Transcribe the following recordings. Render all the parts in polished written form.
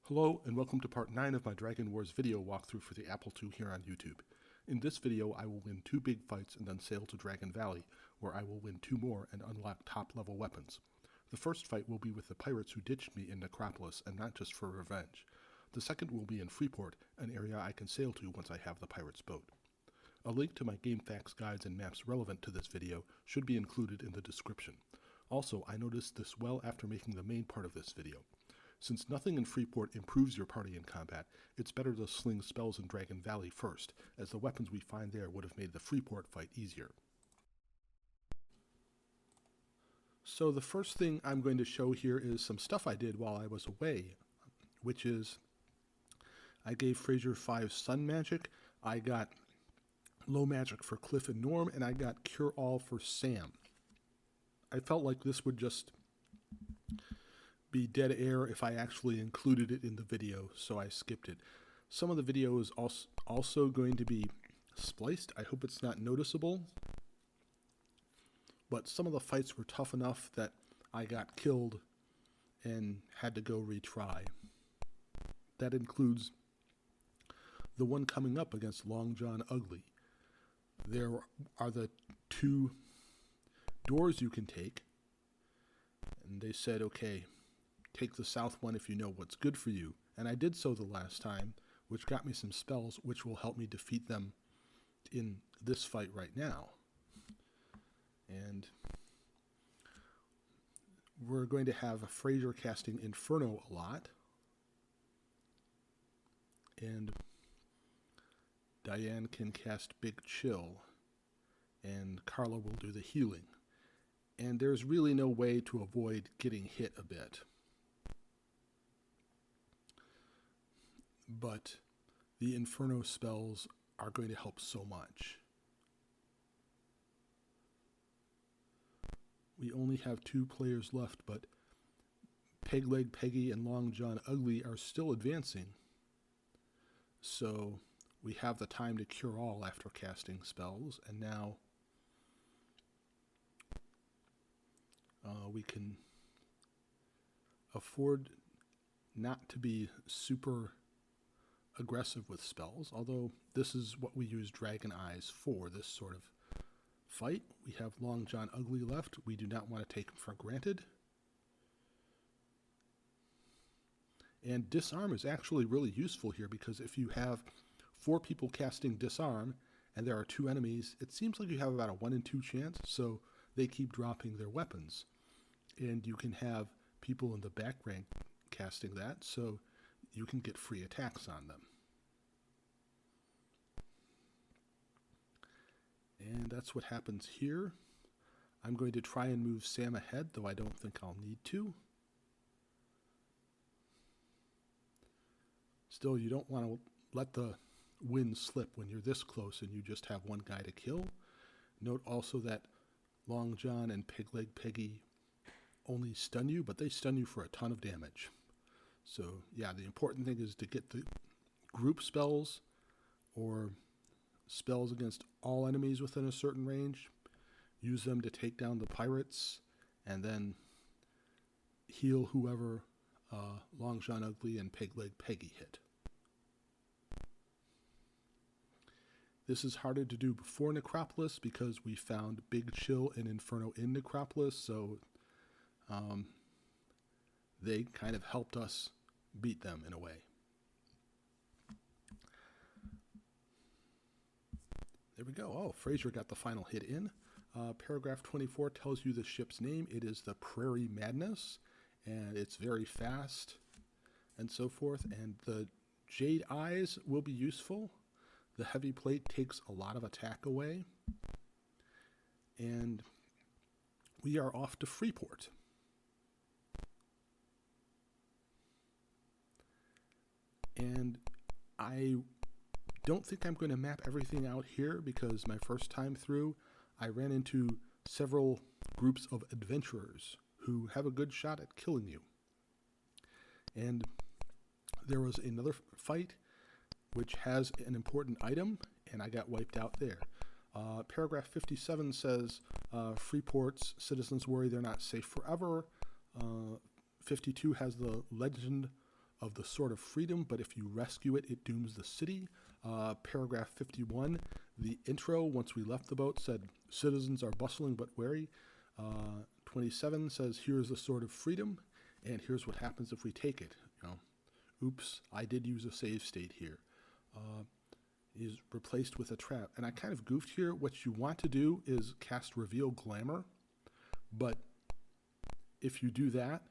Hello and welcome to part 9 of my Dragon Wars video walkthrough for the Apple II here on YouTube. In this video I will win 2 big fights and then sail to Dragon Valley, where I will win 2 more and unlock top level weapons. The first fight will be with the pirates who ditched me in Necropolis, and not just for revenge. The second will be in Freeport, an area I can sail to once I have the pirate's boat. A link to my game facts, guides, and maps relevant to this video should be included in the description. Also, I noticed this well after making the main part of this video. Since nothing in Freeport improves your party in combat, it's better to sling spells in Dragon Valley first, as the weapons we find there would have made the Freeport fight easier. So the first thing I'm going to show here is some stuff I did while I was away, which is I gave Fraser 5 Sun Magic, I got Low Magic for Cliff and Norm, and I got Cure All for Sam. I felt like this would just be dead air if I actually included it in the video, so I skipped it. Some of the video is also going to be spliced. I hope it's not noticeable, but some of the fights were tough enough that I got killed and had to go retry. That includes the one coming up against Long John Ugly. There are the 2 doors you can take, and they said, okay, take the south one if you know what's good for you. And I did so the last time, which got me some spells which will help me defeat them in this fight right now. And we're going to have Fraser casting Inferno a lot. And Diane can cast Big Chill. And Carla will do the healing. And there's really no way to avoid getting hit a bit. But the Inferno spells are going to help so much. We only have 2 players left, but Peg Leg Peggy and Long John Ugly are still advancing. So we have the time to cure all after casting spells, and now we can afford not to be super aggressive with spells, although this is what we use Dragon Eyes for, this sort of fight. We have Long John Ugly left. We do not want to take him for granted. And Disarm is actually really useful here, because if you have 4 people casting Disarm and there are 2 enemies, it seems like you have about a 1 in 2 chance, so they keep dropping their weapons. And you can have people in the back rank casting that, so you can get free attacks on them. And that's what happens here. I'm going to try and move Sam ahead, though I don't think I'll need to. Still, you don't want to let the win slip when you're this close and you just have 1 guy to kill. Note also that Long John and Peg Leg Peggy only stun you, but they stun you for a ton of damage. So yeah, the important thing is to get the group spells or spells against all enemies within a certain range, use them to take down the pirates, and then heal whoever Long John Ugly and Peg Leg Peggy hit. This is harder to do before Necropolis because we found Big Chill and Inferno in Necropolis, so they kind of helped us beat them in a way. There we go. Oh, Fraser got the final hit in. Paragraph 24 tells you the ship's name. It is the Prairie Madness, and it's very fast, and so forth. And the Jade Eyes will be useful. The Heavy Plate takes a lot of attack away. And we are off to Freeport. And I don't think I'm going to map everything out here, because my first time through, I ran into several groups of adventurers who have a good shot at killing you. And there was another fight which has an important item, and I got wiped out there. Paragraph 57 says, Freeport's citizens worry they're not safe forever. 52 has the legend of the Sword of Freedom, but if you rescue it, it dooms the city. Paragraph 51, the intro, once we left the boat, said, citizens are bustling but wary. 27 says, here's the Sword of Freedom, and here's what happens if we take it. Oops, I did use a save state here. Is replaced with a trap. And I kind of goofed here. What you want to do is cast Reveal Glamour, but if you do that,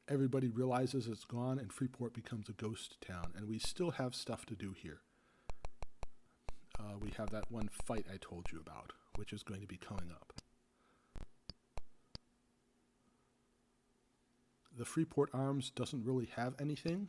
everybody realizes it's gone and Freeport becomes a ghost town, and we still have stuff to do here. We have that one fight I told you about, which is going to be coming up. The Freeport Arms doesn't really have anything.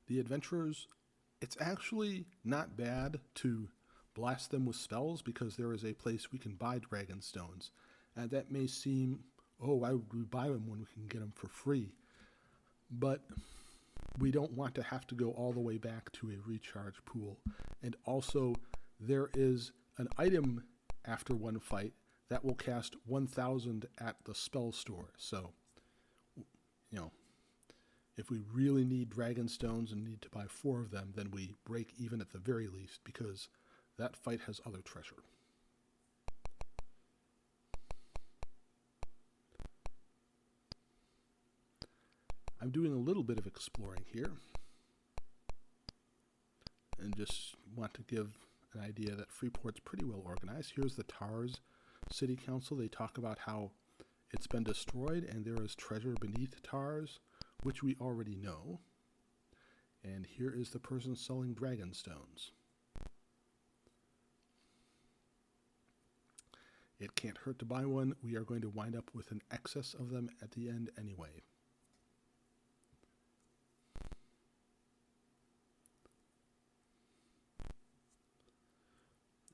The adventurers, it's actually not bad to blast them with spells because there is a place we can buy dragon stones. And that may seem, oh, why would we buy them when we can get them for free? But we don't want to have to go all the way back to a recharge pool. And also, there is an item after one fight that will cast 1,000 at the spell store. So, if we really need dragon stones and need to buy 4 of them, then we break even at the very least, because that fight has other treasure. I'm doing a little bit of exploring here, and just want to give an idea that Freeport's pretty well organized. Here's the TARS City Council. They talk about how it's been destroyed and there is treasure beneath TARS, which we already know. And here is the person selling dragon stones. It can't hurt to buy one. We are going to wind up with an excess of them at the end anyway.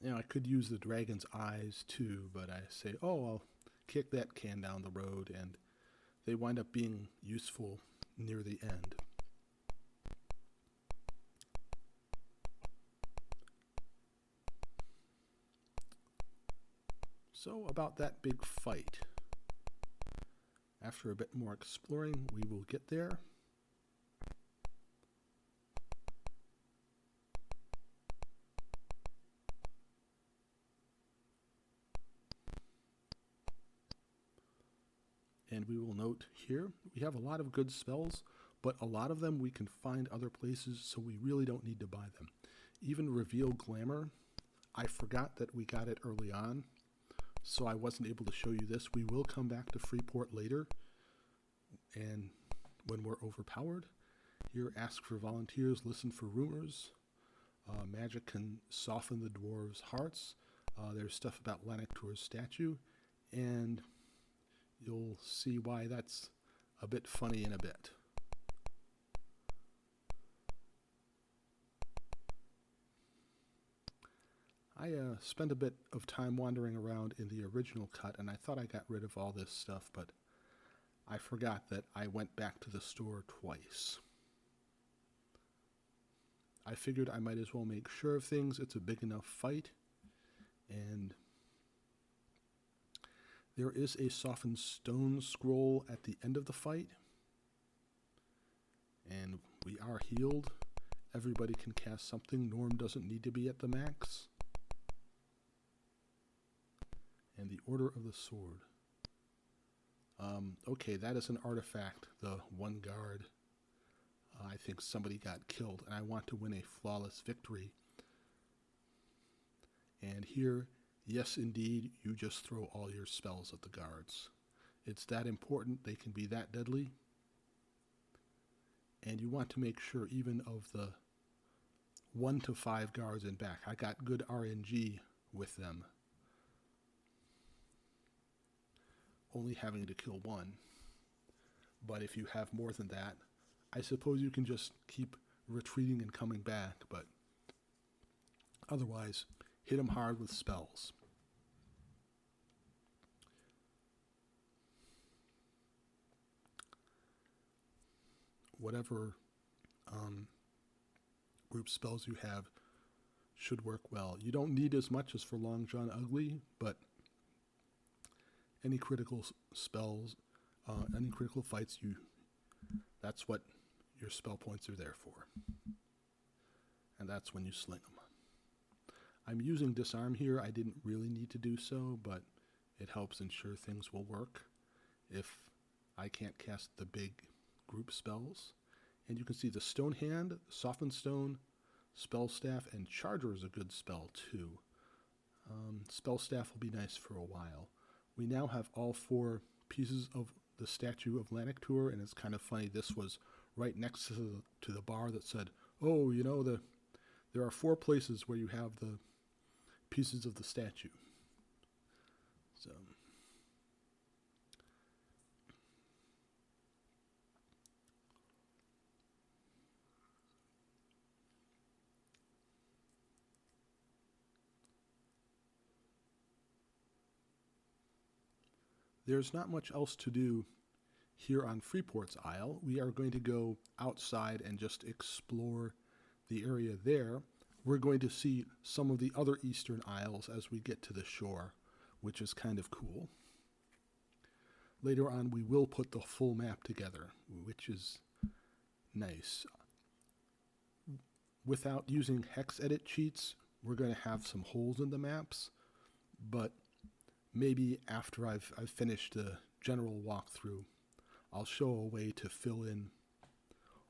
I could use the dragon's eyes too, but I say, oh, I'll kick that can down the road, and they wind up being useful near the end. So about that big fight. After a bit more exploring, we will get there. And we will note here, we have a lot of good spells, but a lot of them we can find other places, so we really don't need to buy them. Even Reveal Glamour, I forgot that we got it early on, so I wasn't able to show you this. We will come back to Freeport later, and when we're overpowered. Here, ask for volunteers, listen for rumors. Magic can soften the dwarves' hearts. There's stuff about Lanaktor's statue, and you'll see why that's a bit funny in a bit. I spent a bit of time wandering around in the original cut, and I thought I got rid of all this stuff, but I forgot that I went back to the store twice. I figured I might as well make sure of things. It's a big enough fight, and there is a softened stone scroll at the end of the fight, and we are healed. Everybody can cast something. Norm doesn't need to be at the max. And the Order of the Sword. Okay, that is an artifact. The one guard. I think somebody got killed, and I want to win a flawless victory. And here, yes, indeed, you just throw all your spells at the guards. It's that important. They can be that deadly. And you want to make sure even of the 1 to 5 guards and back. I got good RNG with them. Only having to kill 1. But if you have more than that, I suppose you can just keep retreating and coming back, but otherwise, hit them hard with spells. Whatever group spells you have should work well. You don't need as much as for Long John Ugly, but any critical spells, any critical fights, that's what your spell points are there for. And that's when you sling them. I'm using Disarm here. I didn't really need to do so, but it helps ensure things will work if I can't cast the big group spells. And you can see the Stone Hand, Softened Stone, Spell Staff, and Charger is a good spell too. Spell Staff will be nice for a while. We now have all 4 pieces of the statue of Lanaktur, and it's kind of funny. This was right next to the bar that said, oh, you know, there are 4 places where you have the pieces of the statue. So there's not much else to do here on Freeport's Isle. We are going to go outside and just explore the area there. We're going to see some of the other eastern isles as we get to the shore, which is kind of cool. Later on, we will put the full map together, which is nice. Without using hex edit cheats, we're going to have some holes in the maps, but maybe after I've finished the general walkthrough, I'll show a way to fill in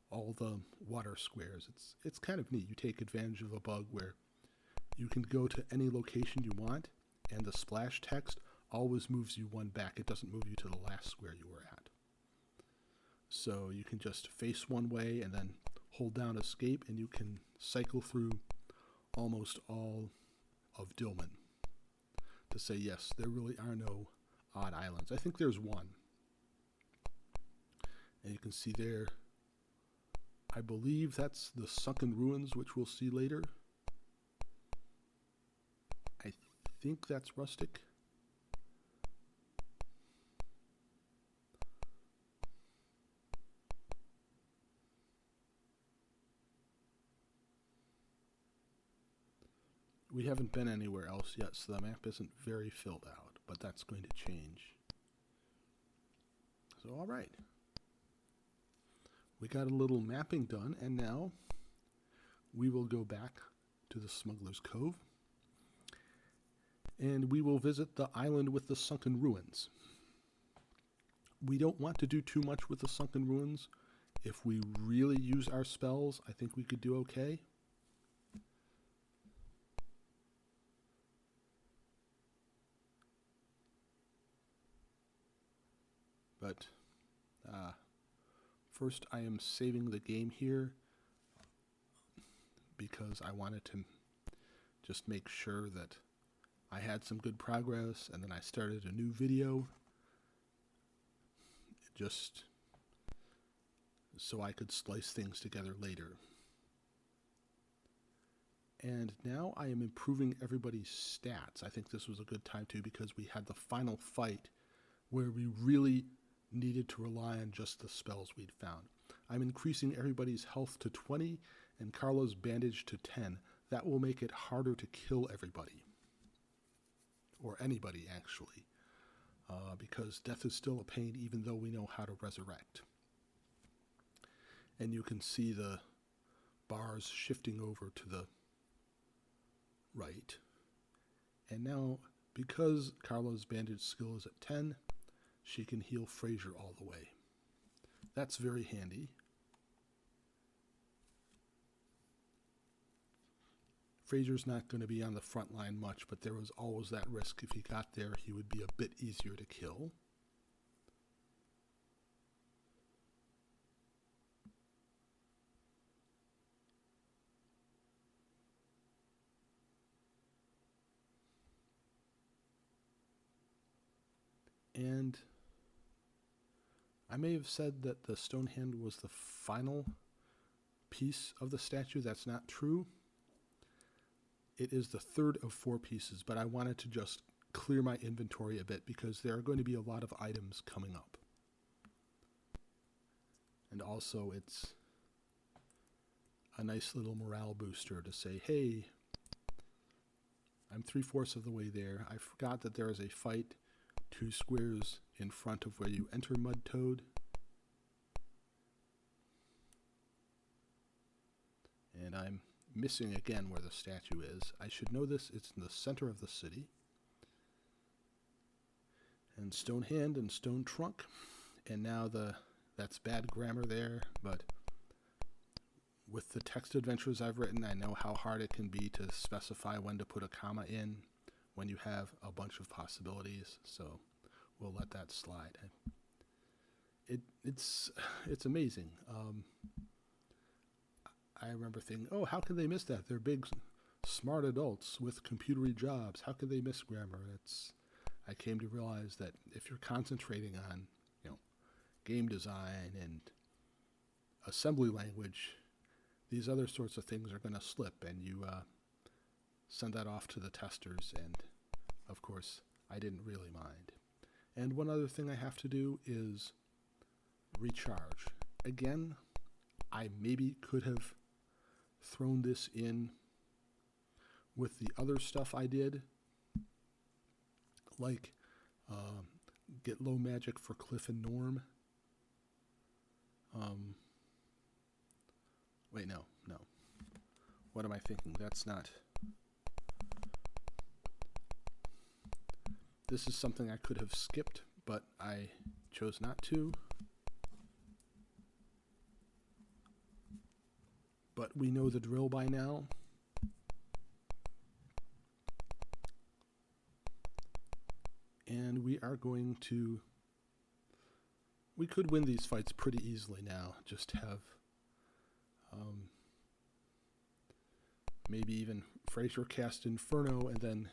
all the water squares. It's kind of neat. You take advantage of a bug where you can go to any location you want, and the splash text always moves you one back. It doesn't move you to the last square you were at. So you can just face one way and then hold down escape, and you can cycle through almost all of Dilmun to say, yes, there really are no odd islands. I think there's one. And you can see there, I believe that's the Sunken Ruins, which we'll see later. I think that's Rustic. We haven't been anywhere else yet, so the map isn't very filled out, but that's going to change. So, all right. We got a little mapping done, and now we will go back to the Smuggler's Cove, and we will visit the island with the Sunken Ruins. We don't want to do too much with the Sunken Ruins. If we really use our spells, I think we could do okay. But first I am saving the game here because I wanted to just make sure that I had some good progress, and then I started a new video just so I could splice things together later. And now I am improving everybody's stats. I think this was a good time too, because we had the final fight where we really needed to rely on just the spells we'd found. I'm increasing everybody's health to 20 and Carla's bandage to 10. That will make it harder to kill everybody. Or anybody, actually. Because death is still a pain even though we know how to resurrect. And you can see the bars shifting over to the right. And now, because Carla's bandage skill is at 10, she can heal Fraser all the way. That's very handy. Fraser's not going to be on the front line much, but there was always that risk. If he got there, he would be a bit easier to kill. And I may have said that the stone hand was the final piece of the statue. That's not true. It is the third of 4 pieces, but I wanted to just clear my inventory a bit because there are going to be a lot of items coming up. And also it's a nice little morale booster to say, hey, I'm 3/4 of the way there. I forgot that there is a fight 2 squares in front of where you enter Mud Toad. And I'm missing again where the statue is. I should know this. It's in the center of the city. And Stone Hand and Stone Trunk. And now that's bad grammar there, but with the text adventures I've written, I know how hard it can be to specify when to put a comma in when you have a bunch of possibilities, so we'll let that slide. It's amazing. I remember thinking, oh, how can they miss that? They're big, smart adults with computery jobs. How could they miss grammar? I came to realize that if you're concentrating on, game design and assembly language, these other sorts of things are going to slip, and you send that off to the testers, and of course, I didn't really mind. And one other thing I have to do is recharge. Again, I maybe could have thrown this in with the other stuff I did, like get low magic for Cliff and Norm. Wait, no. What am I thinking? That's not... This is something I could have skipped, but I chose not to. But we know the drill by now. And we are going to... We could win these fights pretty easily now. Just have maybe even Fraser cast Inferno and then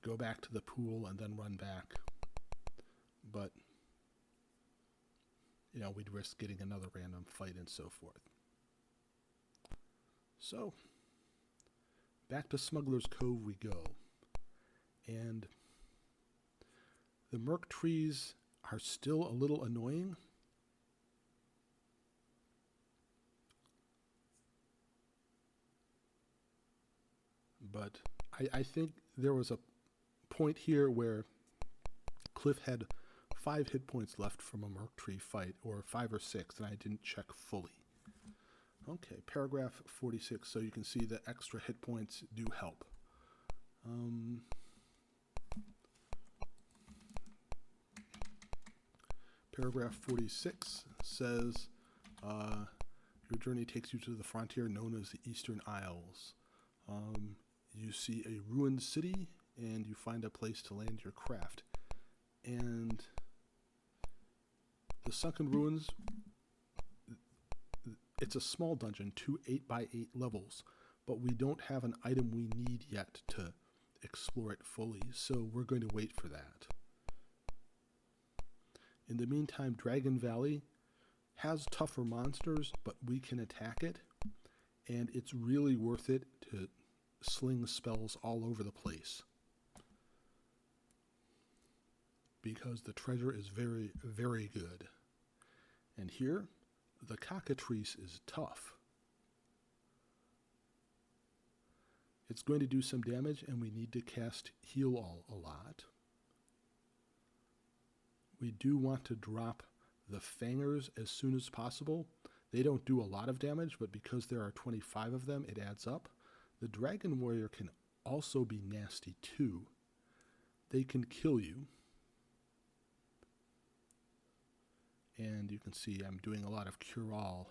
go back to the pool and then run back. But, we'd risk getting another random fight and so forth. So, back to Smuggler's Cove we go. And the Merc trees are still a little annoying. But I think there was a point here where Cliff had 5 hit points left from a Merc tree fight, or 5 or 6, and I didn't check fully. Okay, paragraph 46, so you can see that extra hit points do help. Paragraph 46 says, your journey takes you to the frontier known as the Eastern Isles. You see a ruined city, and you find a place to land your craft. And the Sunken Ruins, it's a small dungeon, 2 8x8 levels, but we don't have an item we need yet to explore it fully, so we're going to wait for that. In the meantime, Dragon Valley has tougher monsters, but we can attack it, and it's really worth it to sling spells all over the place, because the treasure is very, very good. And here, the cockatrice is tough. It's going to do some damage, and we need to cast Heal All a lot. We do want to drop the Fangers as soon as possible. They don't do a lot of damage, but because there are 25 of them, it adds up. The Dragon Warrior can also be nasty too. They can kill you. And you can see I'm doing a lot of cure-all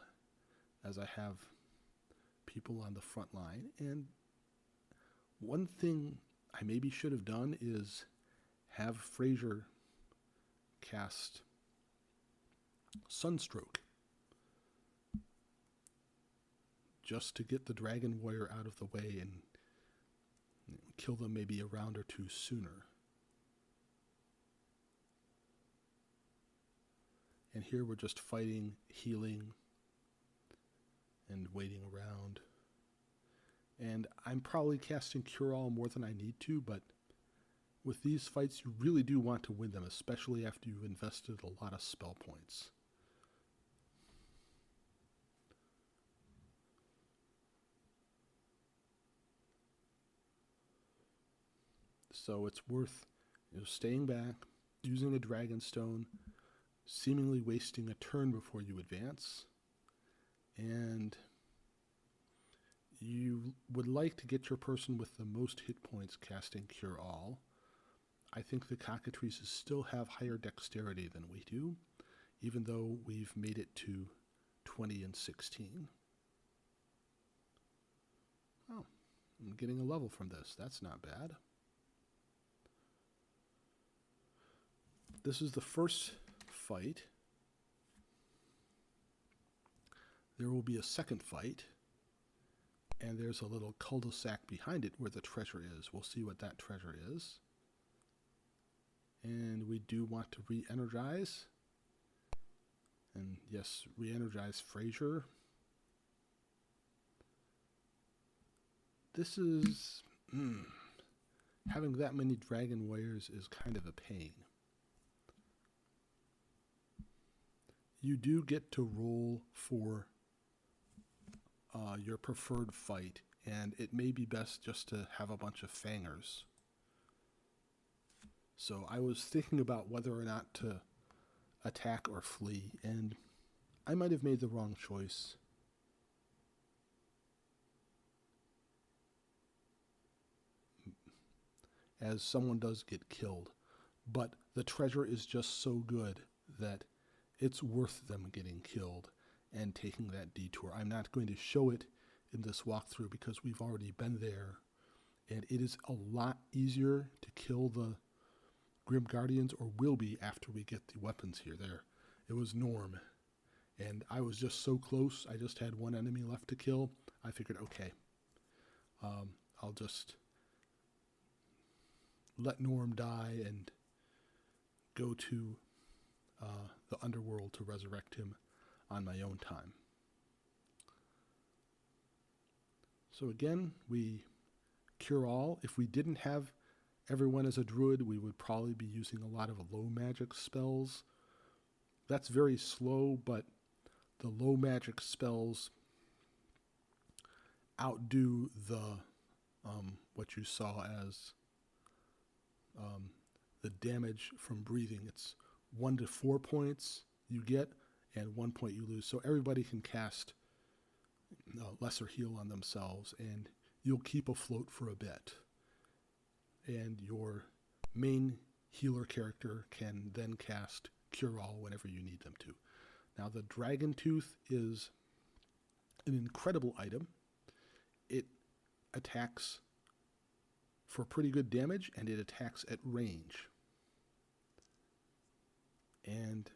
as I have people on the front line. And one thing I maybe should have done is have Fraser cast Sunstroke, just to get the Dragon Warrior out of the way and kill them maybe a round or two sooner. And here we're just fighting, healing, and waiting around. And I'm probably casting Cure-All more than I need to, but with these fights, you really do want to win them, especially after you've invested a lot of spell points. So it's worth staying back, using a dragon stone, seemingly wasting a turn before you advance, and you would like to get your person with the most hit points casting Cure All. I think the cockatrices still have higher dexterity than we do, even though we've made it to 20 and 16. Oh, I'm getting a level from this. That's not bad. This is the first fight. There will be a second fight, and there's a little cul-de-sac behind it where the treasure is. We'll see what that treasure is. And we do want to re-energize. And yes, re-energize Fraser. This is... having that many dragon warriors is kind of a pain. You do get to roll for your preferred fight, and it may be best just to have a bunch of fangers. So I was thinking about whether or not to attack or flee, and I might have made the wrong choice. As someone does get killed, but the treasure is just so good that it's worth them getting killed and taking that detour. I'm not going to show it in this walkthrough because we've already been there, and it is a lot easier to kill the Grim Guardians, or will be after we get the weapons here. It was Norm, and I was just so close. I just had one enemy left to kill. I figured, okay, I'll just let Norm die and go to the underworld to resurrect him on my own time. So again, we cure all. If we didn't have everyone as a druid, we would probably be using a lot of low magic spells. That's very slow, but the low magic spells outdo the what you saw as the damage from breathing. It's 1 to 4 points you get, and 1 point you lose. So everybody can cast lesser heal on themselves, and you'll keep afloat for a bit. And your main healer character can then cast Cure All whenever you need them to. Now, the Dragon Tooth is an incredible item. It attacks for pretty good damage, and it attacks at range. And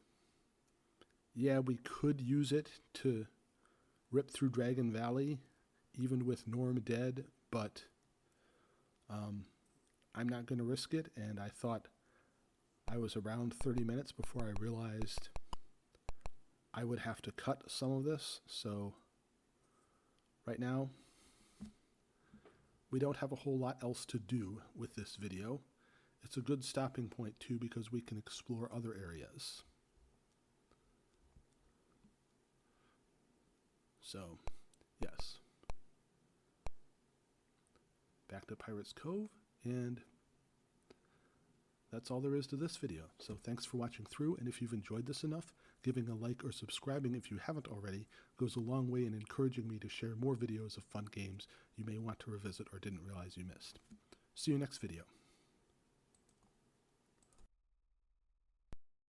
yeah, we could use it to rip through Dragon Valley, even with Norm dead, but I'm not going to risk it, and I thought I was around 30 minutes before I realized I would have to cut some of this. So right now, we don't have a whole lot else to do with this video. It's a good stopping point too, because we can explore other areas. So, yes. Back to Pirates Cove, and that's all there is to this video. So thanks for watching through, and if you've enjoyed this enough, giving a like or subscribing if you haven't already goes a long way in encouraging me to share more videos of fun games you may want to revisit or didn't realize you missed. See you next video.